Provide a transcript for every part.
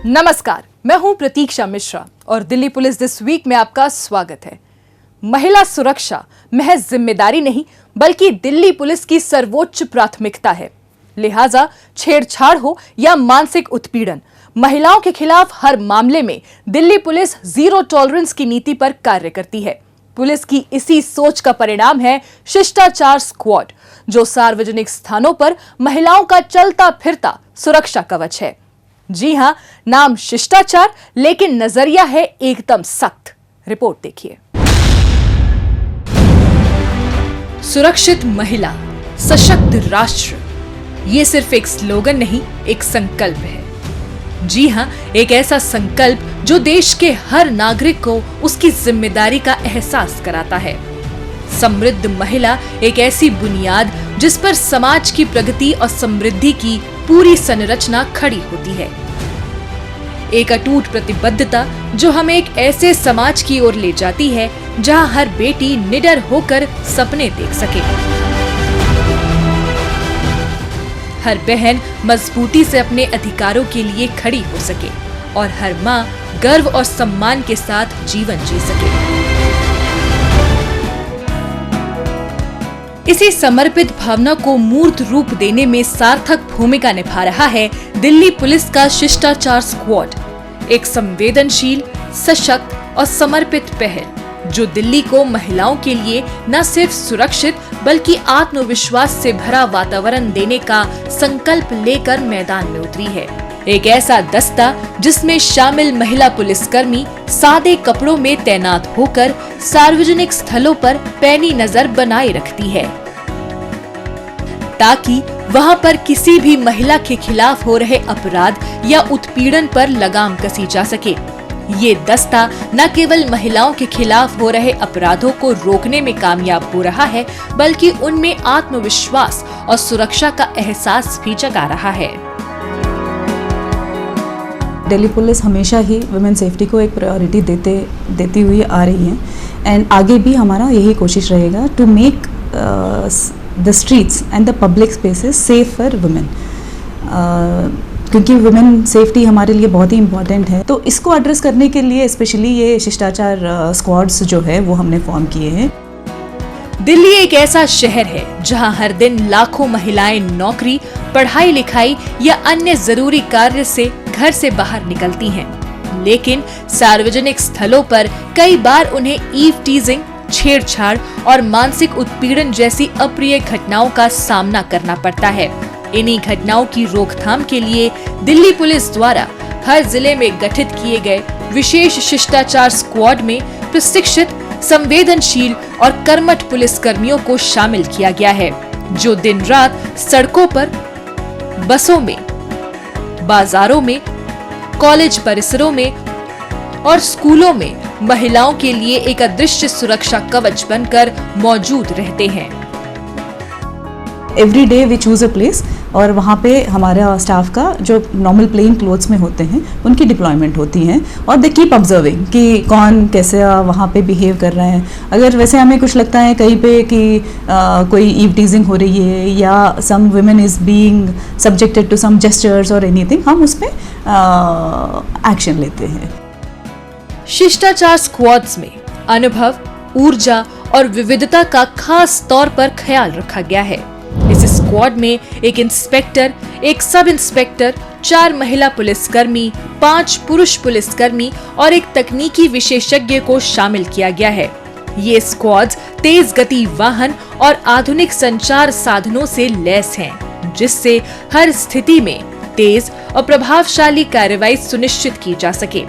नमस्कार, मैं हूं प्रतीक्षा मिश्रा और दिल्ली पुलिस दिस वीक में आपका स्वागत है। महिला सुरक्षा महज जिम्मेदारी नहीं बल्कि दिल्ली पुलिस की सर्वोच्च प्राथमिकता है। लिहाजा छेड़छाड़ हो या मानसिक उत्पीड़न, महिलाओं के खिलाफ हर मामले में दिल्ली पुलिस जीरो टॉलरेंस की नीति पर कार्य करती है। पुलिस की इसी सोच का परिणाम है शिष्टाचार स्क्वाड, जो सार्वजनिक स्थानों पर महिलाओं का चलता फिरता सुरक्षा कवच है। जी हां, नाम शिष्टाचार लेकिन नजरिया है एकदम सख्त। रिपोर्ट देखिए। सुरक्षित महिला, सशक्त राष्ट्र, ये सिर्फ एक स्लोगन नहीं, एक संकल्प है। जी हां, एक ऐसा संकल्प जो देश के हर नागरिक को उसकी जिम्मेदारी का एहसास कराता है। समृद्ध महिला एक ऐसी बुनियाद जिस पर समाज की प्रगति और समृद्धि की पूरी संरचना खड़ी होती है। एक अटूट प्रतिबद्धता जो हमें एक ऐसे समाज की ओर ले जाती है जहां हर बेटी निडर होकर सपने देख सके, हर बहन मजबूती से अपने अधिकारों के लिए खड़ी हो सके और हर मां गर्व और सम्मान के साथ जीवन जी सके। इसी समर्पित भावना को मूर्त रूप देने में सार्थक भूमिका निभा रहा है दिल्ली पुलिस का शिष्टाचार स्क्वाड, एक संवेदनशील, सशक्त और समर्पित पहल जो दिल्ली को महिलाओं के लिए न सिर्फ सुरक्षित बल्कि आत्मविश्वास से भरा वातावरण देने का संकल्प लेकर मैदान में उतरी है। एक ऐसा दस्ता जिसमें शामिल महिला पुलिसकर्मी सादे कपड़ों में तैनात होकर सार्वजनिक स्थलों पर पैनी नजर बनाए रखती है ताकि वहां पर किसी भी महिला के खिलाफ हो रहे अपराध या उत्पीड़न पर लगाम कसी जा सके। ये दस्ता न केवल महिलाओं के खिलाफ हो रहे अपराधों को रोकने में कामयाब हो रहा है बल्कि उनमें आत्मविश्वास और सुरक्षा का एहसास भी जगा रहा है। दिल्ली पुलिस हमेशा ही वुमेन सेफ्टी को एक प्रायोरिटी देती हुई आ रही है एंड आगे भी हमारा यही कोशिश रहेगा to make the streets and the public spaces safe for women, क्योंकि वुमेन सेफ्टी हमारे लिए बहुत ही इम्पॉर्टेंट है। तो इसको एड्रेस करने के लिए स्पेशली ये शिष्टाचार स्क्वाड्स जो है वो हमने फॉर्म किए हैं। दिल्ली एक ऐसा शहर है जहां हर दिन लाखों महिलाएं नौकरी, पढ़ाई लिखाई या अन्य जरूरी कार्य से घर से बाहर निकलती हैं, लेकिन सार्वजनिक स्थलों पर कई बार उन्हें ईव टीजिंग, छेड़छाड़ और मानसिक उत्पीड़न जैसी अप्रिय घटनाओं का सामना करना पड़ता है। इन्हीं घटनाओं की रोकथाम के लिए दिल्ली पुलिस द्वारा हर जिले में गठित किए गए विशेष शिष्टाचार स्क्वाड में प्रशिक्षित, संवेदनशील और कर्मठ पुलिसकर्मियों को शामिल किया गया है, जो दिन रात सड़कों पर, बसों में, बाजारों में, कॉलेज परिसरों में और स्कूलों में महिलाओं के लिए एक अदृश्य सुरक्षा कवच बनकर मौजूद रहते हैं। Every day we choose a place और वहाँ पे हमारा स्टाफ का जो नॉर्मल प्लेन क्लोथ्स में होते हैं उनकी डिप्लॉयमेंट होती हैं और दे कीप ऑब्जर्विंग कि कौन कैसे वहाँ पे बिहेव कर रहे हैं। अगर वैसे हमें कुछ लगता है कहीं पे कि कोई ईव टीजिंग हो रही है या some women is being subjected to some gestures और एनीथिंग, हम उस पर एक्शन लेते हैं। शिष्टाचार स्क्वाड्स में अनुभव, ऊर्जा और विविधता का खास तौर पर ख्याल रखा गया है। इस स्क्वाड में एक इंस्पेक्टर, एक सब इंस्पेक्टर, 4 महिला पुलिसकर्मी, 5 पुरुष पुलिसकर्मी और एक तकनीकी विशेषज्ञ को शामिल किया गया है। ये स्क्वाड्स तेज गति वाहन और आधुनिक संचार साधनों से लैस हैं, जिससे हर स्थिति में तेज और प्रभावशाली कार्रवाई सुनिश्चित की जा सके।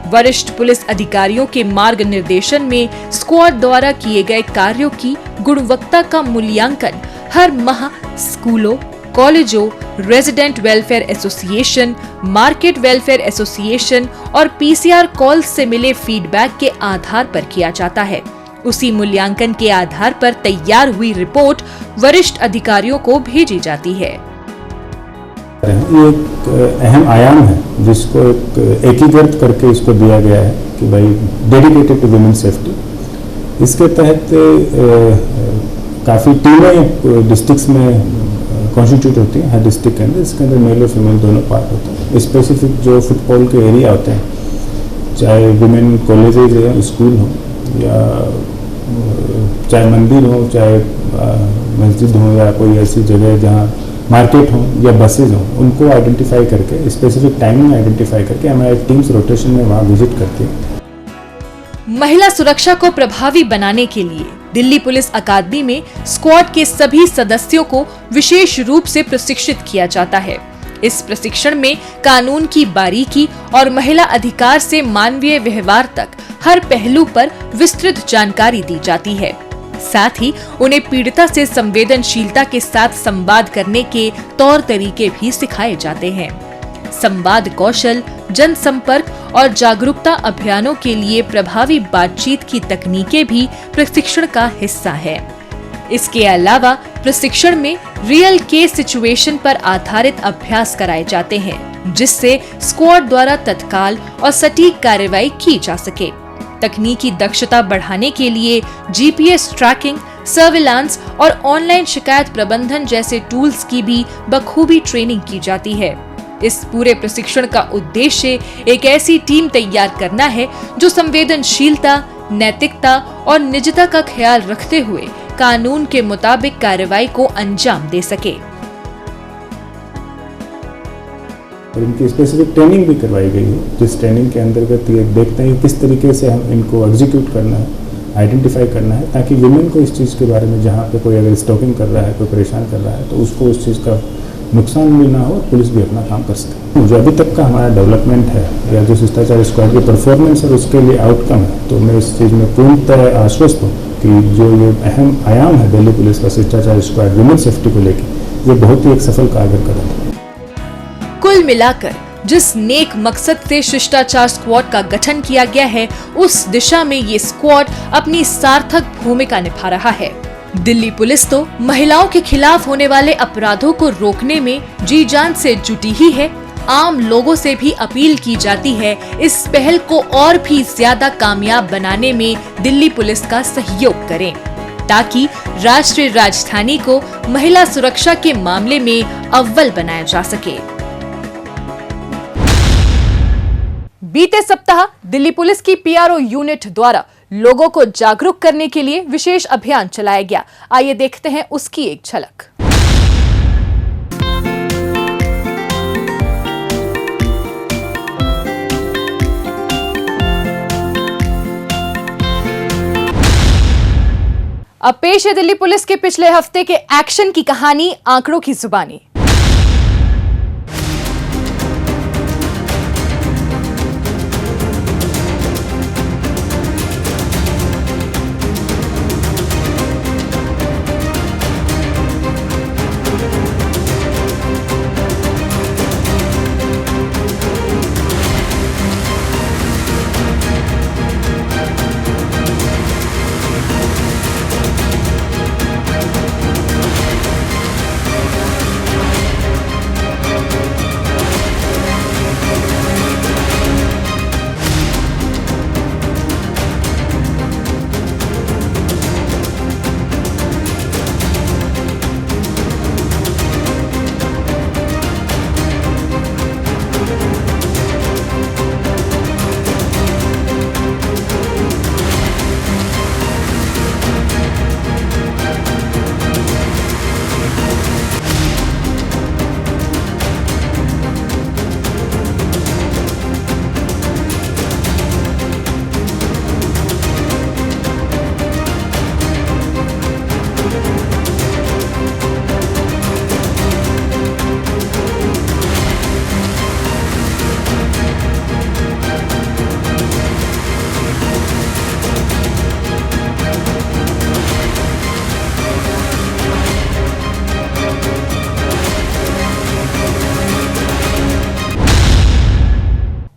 वरिष्ठ पुलिस अधिकारियों के मार्ग निर्देशन में स्क्वाड द्वारा किए गए कार्यों की गुणवत्ता का मूल्यांकन हर माह स्कूलों, कॉलेजों, resident welfare association, market welfare association और पीसीआर कॉल से मिले फीडबैक के आधार पर किया जाता है। उसी मूल्यांकन के आधार पर तैयार हुई रिपोर्ट वरिष्ठ अधिकारियों को भेजी जाती है। ये एक अहम आयाम है जिसको एकीकृत करके इसको दिया गया है कि भाई डेडिकेटेड टू वुमेन सेफ्टी। इसके तहत काफ़ी टीमें डिस्ट्रिक्ट्स में कॉन्स्टिट्यूट होती है हर डिस्ट्रिक्ट के अंदर। इसके अंदर मेल और फीमेल दोनों पार्ट होते हैं। स्पेसिफिक जो फुटबॉल के एरिया होते हैं, चाहे वुमेन कॉलेजेज या स्कूल हो, या चाहे मंदिर हो, चाहे मस्जिद हो, या कोई ऐसी जगह जहाँ मार्केट हो या बसेज हो, उनको आइडेंटिफाई करके स्पेसिफिक टाइमिंग आइडेंटिफाई करके हमारी टीम्स रोटेशन में वहाँ विजिट करती है। महिला सुरक्षा को प्रभावी बनाने के लिए दिल्ली पुलिस अकादमी में स्क्वाड के सभी सदस्यों को विशेष रूप से प्रशिक्षित किया जाता है। इस प्रशिक्षण में कानून की बारीकी और महिला अधिकार से मानवीय व्यवहार तक हर पहलू पर विस्तृत जानकारी दी जाती है। साथ ही उन्हें पीड़िता से संवेदनशीलता के साथ संवाद करने के तौर तरीके भी सिखाए जाते हैं। संवाद कौशल, जनसंपर्क और जागरूकता अभियानों के लिए प्रभावी बातचीत की तकनीकें भी प्रशिक्षण का हिस्सा है। इसके अलावा प्रशिक्षण में रियल केस सिचुएशन पर आधारित अभ्यास कराए जाते हैं, जिससे स्क्वाड द्वारा तत्काल और सटीक कार्रवाई की जा सके। तकनीकी दक्षता बढ़ाने के लिए जीपीएस ट्रैकिंग, सर्विलांस और ऑनलाइन शिकायत प्रबंधन जैसे टूल्स की भी बखूबी ट्रेनिंग की जाती है। इस पूरे प्रशिक्षण का उद्देश्य एक ऐसी टीम तैयार करना है जो संवेदनशीलता, नैतिकता और निजता का ख्याल रखते हुए कानून के मुताबिक कार्रवाई को अंजाम दे सके। और इनकी स्पेसिफिक ट्रेनिंग भी करवाई गई है, जिस ट्रेनिंग के अंतर्गत ये देखते हैं किस तरीके से हम इनको एग्जीक्यूट करना है, आइडेंटिफाई करना है, ताकि वुमेन को इस चीज़ के बारे में, जहाँ पे कोई अगर स्टॉकिंग कर रहा है, कोई परेशान कर रहा है, तो उसको उस चीज़ का नुकसान भी ना हो और पुलिस भी अपना काम कर सके। जो अभी तक का हमारा डेवलपमेंट है या जो शिष्टाचार स्क्वाड की परफॉर्मेंस है उसके लिए आउटकम है, तो मैं इस चीज़ में पूर्णतः आश्वस्त हूँ कि जो ये अहम आयाम है दिल्ली पुलिस का शिष्टाचार स्क्वाड वुमेन सेफ्टी को लेकर, ये बहुत ही एक सफल कारगर कदम है। कुल मिलाकर जिस नेक मकसद से शिष्टाचार स्क्वाड का गठन किया गया है, उस दिशा में ये स्क्वाड अपनी सार्थक भूमिका निभा रहा है। दिल्ली पुलिस तो महिलाओं के खिलाफ होने वाले अपराधों को रोकने में जी जान से जुटी ही है। आम लोगों से भी अपील की जाती है इस पहल को और भी ज्यादा कामयाब बनाने में दिल्ली पुलिस का सहयोग करें, ताकि राष्ट्रीय राजधानी को महिला सुरक्षा के मामले में अव्वल बनाया जा सके। बीते सप्ताह दिल्ली पुलिस की पीआरओ यूनिट द्वारा लोगों को जागरूक करने के लिए विशेष अभियान चलाया गया। आइए देखते हैं उसकी एक झलक। अब पेश है दिल्ली पुलिस के पिछले हफ्ते के एक्शन की कहानी, आंकड़ों की जुबानी।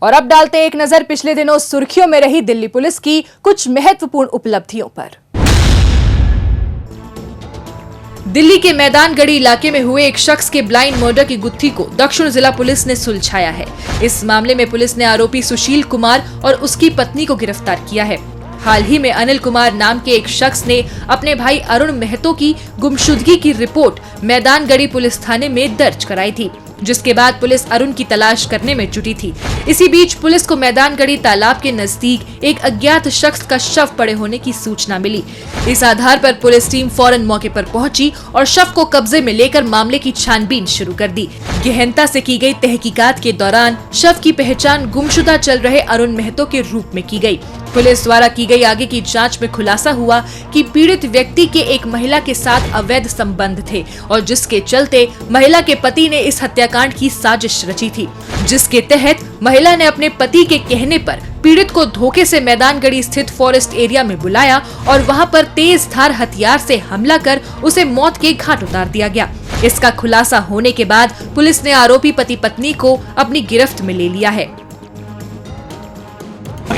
और अब डालते एक नजर पिछले दिनों सुर्खियों में रही दिल्ली पुलिस की कुछ महत्वपूर्ण उपलब्धियों पर। दिल्ली के मैदानगढ़ी इलाके में हुए एक शख्स के ब्लाइंड मर्डर की गुत्थी को दक्षिण जिला पुलिस ने सुलझाया है। इस मामले में पुलिस ने आरोपी सुशील कुमार और उसकी पत्नी को गिरफ्तार किया है। हाल ही में अनिल कुमार नाम के एक शख्स ने अपने भाई अरुण महतो की गुमशुदगी की रिपोर्ट मैदानगढ़ी पुलिस थाने में दर्ज कराई थी, जिसके बाद पुलिस अरुण की तलाश करने में जुटी थी। इसी बीच पुलिस को मैदानगढ़ी तालाब के नजदीक एक अज्ञात शख्स का शव पड़े होने की सूचना मिली। इस आधार पर पुलिस टीम फौरन मौके पर पहुंची और शव को कब्जे में लेकर मामले की छानबीन शुरू कर दी। गहनता से की गई तहकीकात के दौरान शव की पहचान गुमशुदा चल रहे अरुण महतो के रूप में की गई। पुलिस द्वारा की गई आगे की जांच में खुलासा हुआ कि पीड़ित व्यक्ति के एक महिला के साथ अवैध संबंध थे और जिसके चलते महिला के पति ने इस हत्याकांड की साजिश रची थी, जिसके तहत महिला ने अपने पति के कहने पर पीड़ित को धोखे से मैदानगढ़ी स्थित फॉरेस्ट एरिया में बुलाया और वहां पर तेज धार हथियार से हमला कर उसे मौत के घाट उतार दिया गया। इसका खुलासा होने के बाद पुलिस ने आरोपी पति पत्नी को अपनी गिरफ्त में ले लिया है।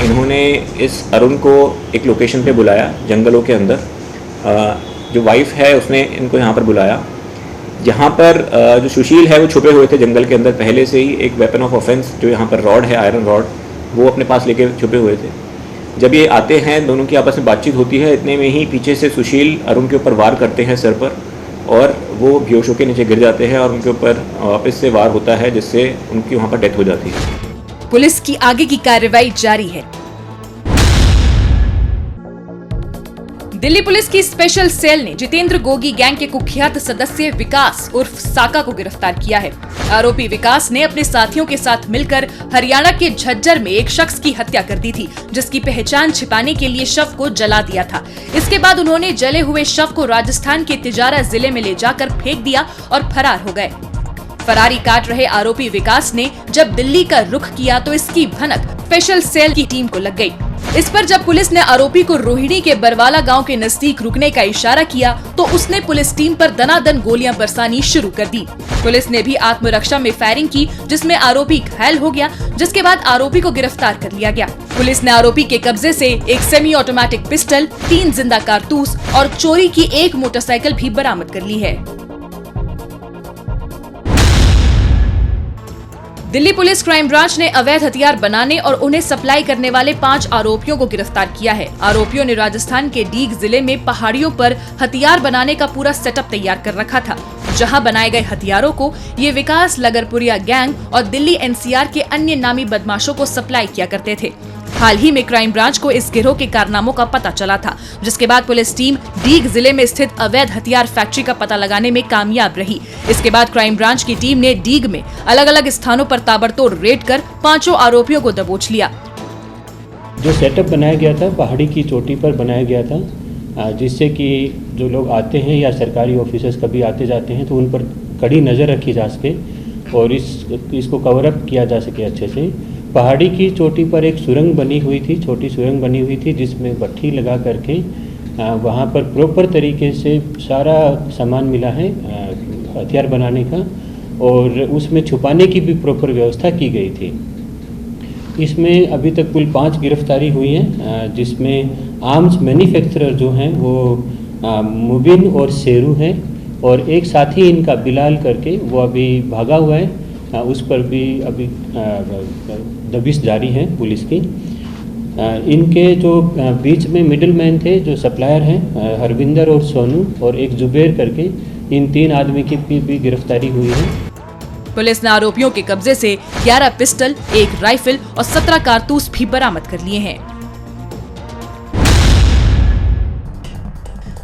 इन्होंने इस अरुण को एक लोकेशन पे बुलाया जंगलों के अंदर। जो वाइफ है उसने इनको यहाँ पर बुलाया। यहाँ पर जो सुशील है वो छुपे हुए थे जंगल के अंदर पहले से ही। एक वेपन ऑफ ऑफेंस जो यहाँ पर रॉड है, आयरन रॉड, वो अपने पास लेके छुपे हुए थे। जब ये आते हैं, दोनों की आपस में बातचीत होती है। इतने में ही पीछे से सुशील अरुण के ऊपर वार करते हैं सर पर और वो बेहोश होकर नीचे गिर जाते हैं और उनके ऊपर वापस से वार होता है जिससे उनकी वहाँ पर डेथ हो जाती है। पुलिस की आगे की कार्रवाई जारी है। दिल्ली पुलिस की स्पेशल सेल ने जितेंद्र गोगी गैंग के कुख्यात सदस्य विकास उर्फ साका को गिरफ्तार किया है। आरोपी विकास ने अपने साथियों के साथ मिलकर हरियाणा के झज्जर में एक शख्स की हत्या कर दी थी, जिसकी पहचान छिपाने के लिए शव को जला दिया था। इसके बाद उन्होंने जले हुए शव को राजस्थान के तिजारा जिले में ले जाकर फेंक दिया और फरार हो गए। फरारी काट रहे आरोपी विकास ने जब दिल्ली का रुख किया तो इसकी भनक स्पेशल सेल की टीम को लग गई। इस पर जब पुलिस ने आरोपी को रोहिणी के बरवाला गांव के नजदीक रुकने का इशारा किया तो उसने पुलिस टीम पर दनादन गोलियां बरसानी शुरू कर दी। पुलिस ने भी आत्मरक्षा में फायरिंग की, जिसमें आरोपी घायल हो गया, जिसके बाद आरोपी को गिरफ्तार कर लिया गया। पुलिस ने आरोपी के कब्जे से एक सेमी ऑटोमेटिक पिस्टल, 3 जिंदा कारतूस और चोरी की एक मोटरसाइकिल भी बरामद कर ली है। दिल्ली पुलिस क्राइम ब्रांच ने अवैध हथियार बनाने और उन्हें सप्लाई करने वाले 5 आरोपियों को गिरफ्तार किया है। आरोपियों ने राजस्थान के डीग जिले में पहाड़ियों पर हथियार बनाने का पूरा सेटअप तैयार कर रखा था। जहां बनाए गए हथियारों को ये विकास लगरपुरिया गैंग और दिल्ली एनसीआर के अन्य नामी बदमाशों को सप्लाई किया करते थे। हाल ही में क्राइम ब्रांच को इस गिरोह के कारनामों का पता चला था, जिसके बाद पुलिस टीम डीग जिले में स्थित अवैध हथियार फैक्ट्री का पता लगाने में कामयाब रही। इसके बाद क्राइम ब्रांच की टीम ने डीग में अलग अलग स्थानों पर ताबड़तोड़ रेड कर 5 आरोपियों को दबोच लिया। जो सेटअप बनाया गया था पहाड़ी की चोटी पर बनाया गया था, जिससे कि जो लोग आते हैं या सरकारी ऑफिसर्स कभी आते जाते हैं तो उन पर कड़ी नज़र रखी जा सके और इसको कवर अप किया जा सके अच्छे से। पहाड़ी की चोटी पर एक सुरंग बनी हुई थी, छोटी सुरंग बनी हुई थी, जिसमें भट्ठी लगा करके वहाँ पर प्रॉपर तरीके से सारा सामान मिला है हथियार बनाने का और उसमें छुपाने की भी प्रॉपर व्यवस्था की गई थी। इसमें अभी तक कुल 5 गिरफ्तारी हुई हैं, जिसमें आर्म्स मैन्युफैक्चरर जो हैं वो मुबिन और शेरू हैं और एक साथी इनका बिलाल करके वो अभी भागा हुआ है। उस पर भी अभी दबिश जारी है पुलिस की। इनके जो बीच में मिडिल मैन थे, जो सप्लायर हैं, हरविंदर और सोनू और एक जुबेर करके, इन 3 आदमी की भी गिरफ्तारी हुई है। पुलिस ने आरोपियों के कब्जे से 11 पिस्टल, 1 राइफल और 17 कारतूस भी बरामद कर लिए हैं।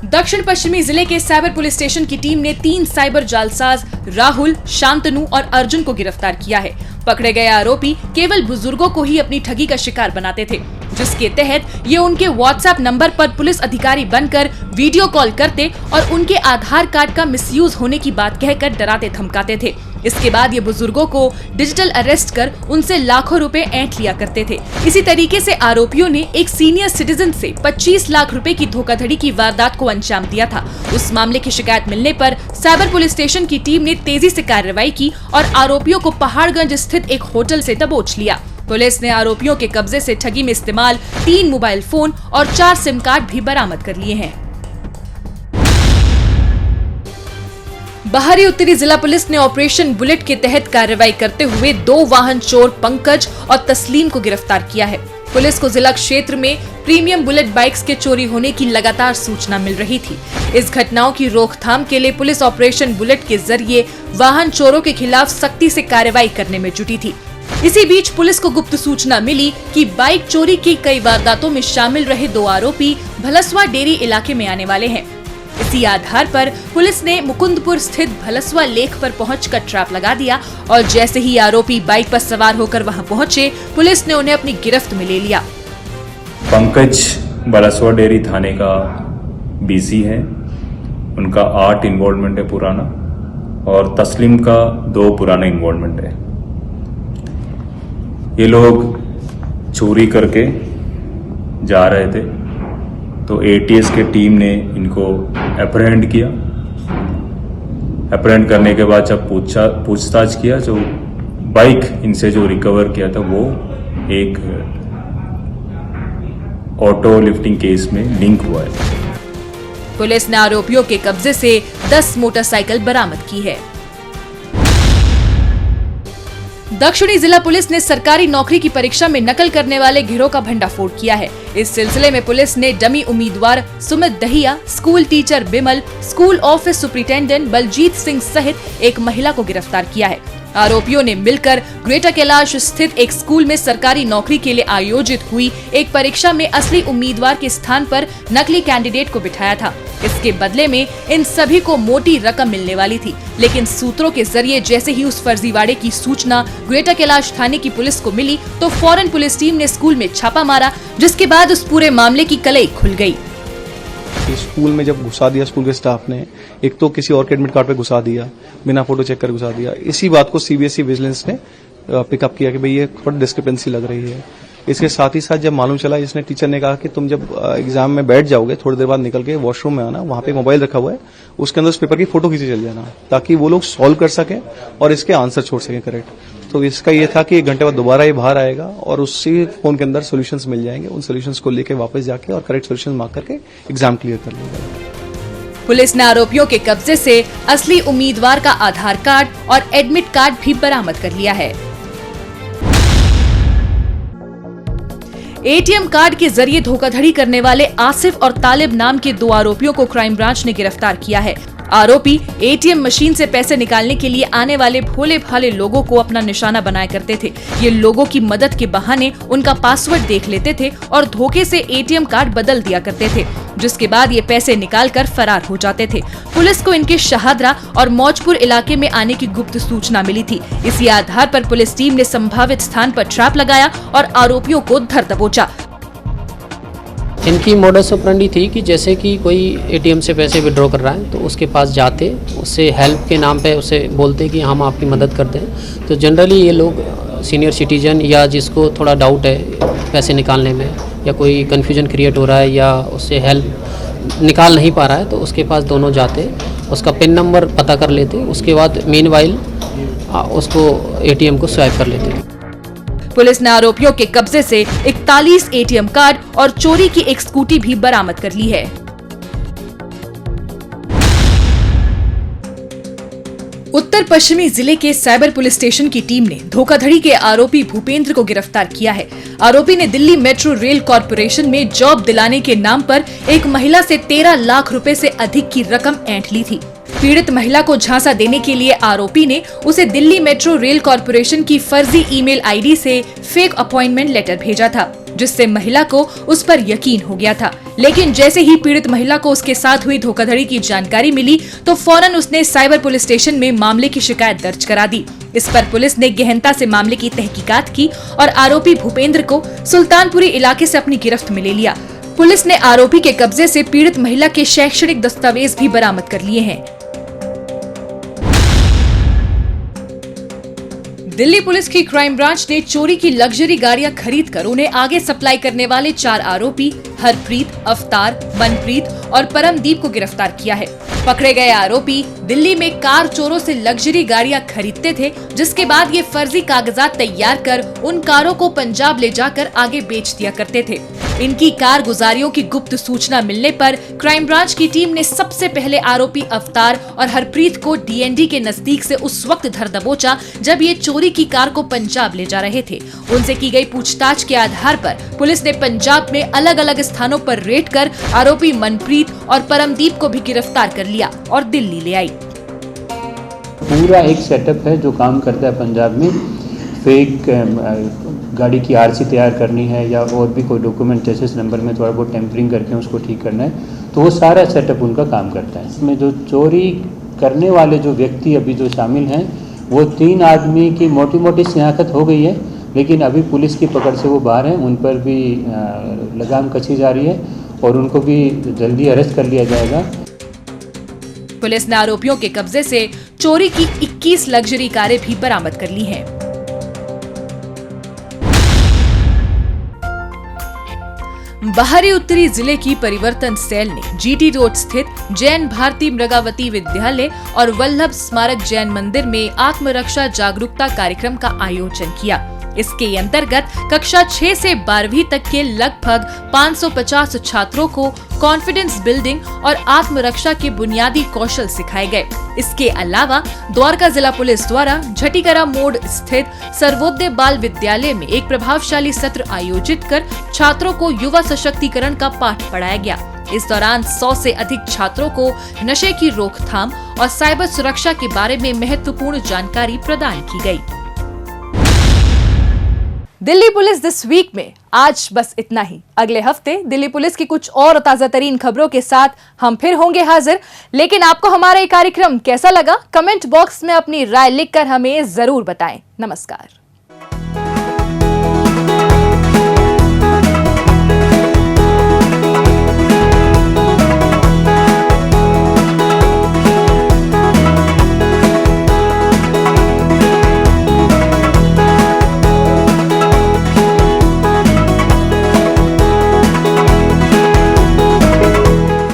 दक्षिण पश्चिमी जिले के साइबर पुलिस स्टेशन की टीम ने 3 साइबर जालसाज राहुल, शांतनु और अर्जुन को गिरफ्तार किया है। पकड़े गए आरोपी केवल बुजुर्गों को ही अपनी ठगी का शिकार बनाते थे, जिसके तहत ये उनके व्हाट्सएप नंबर पर पुलिस अधिकारी बनकर वीडियो कॉल करते और उनके आधार कार्ड का मिसयूज होने की बात कहकर डराते धमकाते थे। इसके बाद ये बुजुर्गों को डिजिटल अरेस्ट कर उनसे लाखों रुपए ऐंठ लिया करते थे। इसी तरीके से आरोपियों ने एक सीनियर सिटीजन से 25 लाख रुपए की धोखाधड़ी की वारदात को अंजाम दिया था। उस मामले की शिकायत मिलने पर साइबर पुलिस स्टेशन की टीम ने तेजी से कार्रवाई की और आरोपियों को पहाड़गंज स्थित एक होटल से दबोच लिया। पुलिस ने आरोपियों के कब्जे से ठगी में इस्तेमाल 3 मोबाइल फोन और 4 सिम कार्ड भी बरामद कर लिए हैं। बाहरी उत्तरी जिला पुलिस ने ऑपरेशन बुलेट के तहत कार्रवाई करते हुए 2 वाहन चोर पंकज और तस्लीम को गिरफ्तार किया है। पुलिस को जिला क्षेत्र में प्रीमियम बुलेट बाइक्स के चोरी होने की लगातार सूचना मिल रही थी। इस घटनाओं की रोकथाम के लिए पुलिस ऑपरेशन बुलेट के जरिए वाहन चोरों के खिलाफ सख्ती से कार्रवाई करने में जुटी थी। इसी बीच पुलिस को गुप्त सूचना मिली कि बाइक चोरी की कई वारदातों में शामिल रहे 2 आरोपी भलसवा डेरी इलाके में आने वाले हैं। इसी आधार पर पुलिस ने मुकुंदपुर स्थित भलसवा लेक पर पहुंचकर ट्रैप लगा दिया और जैसे ही आरोपी बाइक पर सवार होकर वहां पहुंचे, पुलिस ने उन्हें अपनी गिरफ्त में ले लिया। पंकज भलसवा डेरी थाने का बीसी है, उनका 8 इन्वॉल्वमेंट है पुराना, और तस्लीम का 2 पुराना इन्वॉल्वमेंट है। ये लोग चोरी करके जा रहे थे तो एटीएस के टीम ने इनको अप्रहेंड किया। अप्रहेंड करने के बाद जब पूछताछ किया, जो बाइक इनसे जो रिकवर किया था वो एक ऑटो लिफ्टिंग केस में लिंक हुआ है। पुलिस ने आरोपियों के कब्जे से 10 मोटरसाइकिल बरामद की है। दक्षिणी जिला पुलिस ने सरकारी नौकरी की परीक्षा में नकल करने वाले गिरोह का भंडाफोड़ किया है। इस सिलसिले में पुलिस ने डमी उम्मीदवार Sumit Dahiya, school teacher Bimal, school office superintendent Baljeet Singh सहित एक महिला को गिरफ्तार किया है। आरोपियों ने मिलकर ग्रेटर कैलाश स्थित एक स्कूल में सरकारी नौकरी के लिए आयोजित हुई एक परीक्षा में असली उम्मीदवार के स्थान पर नकली कैंडिडेट को बिठाया था। इसके बदले में इन सभी को मोटी रकम मिलने वाली थी, लेकिन सूत्रों के जरिए जैसे ही उस फर्जीवाड़े की सूचना ग्रेटर कैलाश थाने की पुलिस को मिली तो फौरन पुलिस टीम ने स्कूल में छापा मारा, जिसके बाद उस पूरे मामले की कलई खुल गई। स्कूल में जब घुसा दिया स्कूल के स्टाफ ने, एक तो किसी और के एडमिट कार्ड पे घुसा दिया, बिना फोटो चेक कर घुसा दिया। इसी बात को सीबीएसई विजिलेंस ने पिकअप किया कि भाई ये थोड़ी डिस्क्रिपेंसी लग रही है। इसके साथ ही साथ जब मालूम चला, इसने टीचर ने कहा कि तुम जब एग्जाम में बैठ जाओगे थोड़ी देर बाद निकल के वॉशरूम में आना, वहां पे मोबाइल रखा हुआ है, उसके अंदर उस पेपर की फोटो खींचे चल जाना, ताकि वो लोग सॉल्व कर सकें और इसके आंसर छोड़ सकें करेक्ट। तो इसका ये था कि 1 घंटे बाद दोबारा ये बाहर आएगा और उसी फोन के अंदर सॉल्यूशंस मिल जाएंगे, उन सॉल्यूशंस को लेके वापस जाके और करेक्ट सॉल्यूशन मार्क करके एग्जाम क्लियर कर लेगा। पुलिस ने आरोपियों के कब्जे से असली उम्मीदवार का आधार कार्ड और एडमिट कार्ड भी बरामद कर लिया है। एटीएम कार्ड के जरिए धोखाधड़ी करने वाले आसिफ और तालिब नाम के 2 आरोपियों को क्राइम ब्रांच ने गिरफ्तार किया है। आरोपी एटीएम मशीन से पैसे निकालने के लिए आने वाले भोले भाले लोगों को अपना निशाना बनाया करते थे। ये लोगों की मदद के बहाने उनका पासवर्ड देख लेते थे और धोखे से एटीएम कार्ड बदल दिया करते थे, जिसके बाद ये पैसे निकालकर फरार हो जाते थे। पुलिस को इनके शहादरा और मौजपुर इलाके में आने की गुप्त सूचना मिली थी। इसी आधार पर पुलिस टीम ने संभावित स्थान पर ट्रैप लगाया और आरोपियों को धर दबोचा। इनकी मोडस ऑपरेंडी थी कि जैसे कि कोई एटीएम से पैसे विड्रॉ कर रहा है तो उसके पास जाते, उससे हेल्प के नाम पे उसे बोलते कि हम आपकी मदद करते हैं। तो जनरली ये लोग सीनियर सिटीजन या जिसको थोड़ा डाउट है पैसे निकालने में या कोई कन्फ्यूजन क्रिएट हो रहा है या उससे हेल्प निकाल नहीं पा रहा है तो उसके पास दोनों जाते, उसका पिन नंबर पता कर लेते, उसके बाद मीनवाइल उसको एटीएम को स्वैप कर लेते। पुलिस ने आरोपियों के कब्जे से 41 एटीएम कार्ड और चोरी की एक स्कूटी भी बरामद कर ली है। उत्तर पश्चिमी जिले के साइबर पुलिस स्टेशन की टीम ने धोखाधड़ी के आरोपी भूपेंद्र को गिरफ्तार किया है। आरोपी ने दिल्ली मेट्रो रेल कॉर्पोरेशन में जॉब दिलाने के नाम पर एक महिला से 13 लाख रुपए से अधिक की रकम ऐंठ ली थी। पीड़ित महिला को झांसा देने के लिए आरोपी ने उसे दिल्ली मेट्रो रेल कॉर्पोरेशन की फर्जी ईमेल आईडी से फेक अपॉइंटमेंट लेटर भेजा था, जिससे महिला को उस पर यकीन हो गया था। लेकिन जैसे ही पीड़ित महिला को उसके साथ हुई धोखाधड़ी की जानकारी मिली तो फौरन उसने साइबर पुलिस स्टेशन में मामले की शिकायत दर्ज करा दी। इस पर पुलिस ने गहनता से मामले की तहकीकात की और आरोपी भूपेंद्र को सुल्तानपुरी इलाके से अपनी गिरफ्त में ले लिया। पुलिस ने आरोपी के कब्जे से पीड़ित महिला के शैक्षणिक दस्तावेज भी बरामद कर लिए हैं। दिल्ली पुलिस की क्राइम ब्रांच ने चोरी की लग्जरी गाड़ियां खरीदकर उन्हें आगे सप्लाई करने वाले 4 आरोपी हरप्रीत, अवतार, मनप्रीत और परमदीप को गिरफ्तार किया है। पकड़े गए आरोपी दिल्ली में कार चोरों से लग्जरी गाड़ियां खरीदते थे, जिसके बाद ये फर्जी कागजात तैयार कर उन कारों को पंजाब ले जाकर आगे बेच दिया करते थे। इनकी कारगुजारियों की गुप्त सूचना मिलने पर क्राइम ब्रांच की टीम ने सबसे पहले आरोपी अवतार और हरप्रीत को डीएनडी के नजदीक से उस वक्त धर दबोचा जब ये चोरी की कार को पंजाब ले जा रहे थे। उनसे की गई पूछताछ के आधार पर पुलिस ने पंजाब में अलग अलग स्थानों पर रेड कर आरोपी मनप्रीत और परमदीप को भी गिरफ्तार कर लिया और दिल्ली ले आई। पूरा एक सेटअप है जो काम करता है पंजाब में। फेक गाड़ी की आरसी तैयार करनी है या और भी कोई डॉक्यूमेंट चेसिस नंबर में थोड़ा बहुत टेम्परिंग करके उसको ठीक करना है, तो वो सारा सेटअप उनका काम करता है। इसमें जो चोरी करने वाले जो व्यक्ति अभी जो शामिल हैं वो 3 आदमी की मोटी मोटी शिनाख्त हो गई है, लेकिन अभी पुलिस की पकड़ से वो बाहर हैं। उन पर भी लगाम कसी जा रही है और उनको भी जल्दी अरेस्ट कर लिया जाएगा। पुलिस ने आरोपियों के कब्जे से चोरी की 21 लग्जरी कारें भी बरामद कर ली हैं। बाहरी उत्तरी जिले की परिवर्तन सेल ने जीटी रोड स्थित जैन भारती मृगावती विद्यालय और वल्लभ स्मारक जैन मंदिर में आत्मरक्षा जागरूकता कार्यक्रम का आयोजन किया। इसके अंतर्गत कक्षा 6 से 12वीं तक के लगभग 550 छात्रों को कॉन्फिडेंस बिल्डिंग और आत्मरक्षा के बुनियादी कौशल सिखाए गए। इसके अलावा द्वारका जिला पुलिस द्वारा झटीकरा मोड़ स्थित सर्वोदय बाल विद्यालय में एक प्रभावशाली सत्र आयोजित कर छात्रों को युवा सशक्तिकरण का पाठ पढ़ाया गया। इस दौरान 100 से अधिक छात्रों को नशे की रोकथाम और साइबर सुरक्षा के बारे में महत्वपूर्ण जानकारी प्रदान की गई। दिल्ली पुलिस दिस वीक में आज बस इतना ही। अगले हफ्ते दिल्ली पुलिस की कुछ और ताजा तरीन खबरों के साथ हम फिर होंगे हाजिर। लेकिन आपको हमारा ये कार्यक्रम कैसा लगा, कमेंट बॉक्स में अपनी राय लिखकर हमें जरूर बताएं। नमस्कार।